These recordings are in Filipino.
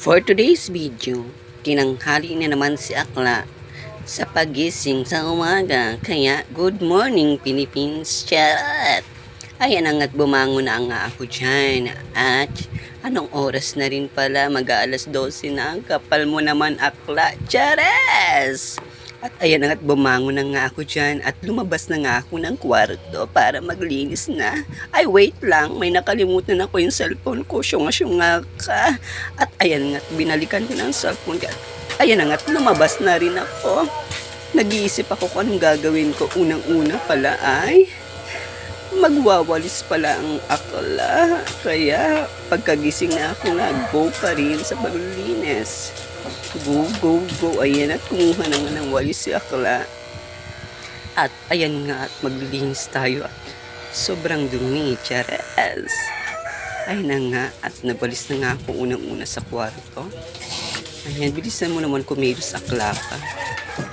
For today's video, tinanghali na naman si Akla sa pagising sa umaga. Kaya, good morning Philippines, chat! Ayan ang at bumangon na nga ako dyan. At anong oras na rin pala, mag-aalas 12 na. Ang kapal mo naman, Akla, chares! At ayan na at bumangon na nga ako dyan at lumabas na nga ako ng kwarto para maglinis na. Ay wait lang, may nakalimutan ako yung cellphone ko, syunga-syunga ka. At ayan nga, binalikan ko ng cellphone ko. Ayan na nga, lumabas na rin ako. Nag-iisip ako kung anong gagawin ko. Unang-una pala ay magwawalis pala ang Akla. Kaya pagkagising na ako, nag-go pa rin sa paglilinis. Go, go, go. Ayan at kumuha na nga ng walis si Akla. At ayan nga at maglilinis tayo at sobrang dumi. Chares. Ay na nga at nabalis na nga ako unang-una sa kwarto. Ayan, bilisan mo naman kumilos, Akla ka.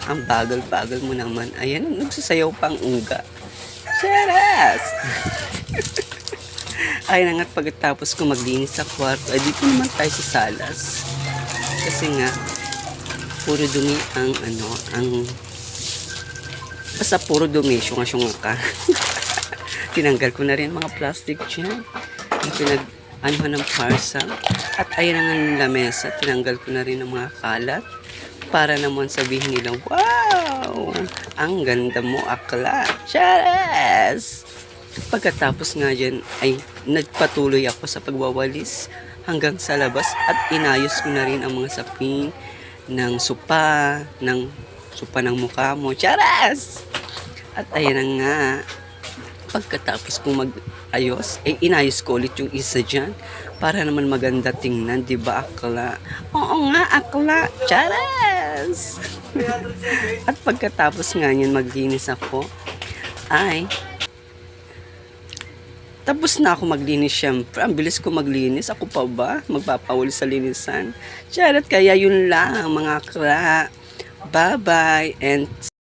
Ang bagal-bagal mo naman. Ayan, nagsasayaw pang uga. Chares. Ayan nga at pagkatapos ko maglinis sa kwarto, ay dito naman tayo sa salas. Kasi nga, puro dumi basta puro dumi, syunga-syunga ka. Tinanggal ko na rin mga plastic dyan. Pinag-anuhan ng parsa. At ayan na nga ng lamesa, tinanggal ko na rin ang mga kalat. Para naman sabihin nila, wow! Ang ganda mo, Akla. Chares! Pagkatapos nga dyan, ay nagpatuloy ako sa pagwawalis hanggang sa labas at inayos ko na rin ang mga sapin ng sopa ng mukha mo. Charas! At ayan na nga, pagkatapos kong mag-ayos, inayos ko ulit yung isa dyan para naman maganda tingnan, di ba, Akla? Oo nga, Akla. Charas! At pagkatapos nga yan maglinis ako, ay tapos na ako maglinis, syempre. Ang bilis ko maglinis. Ako pa ba? Magpapawali sa linisan. Charot, kaya yun lang, mga Akla. Bye-bye and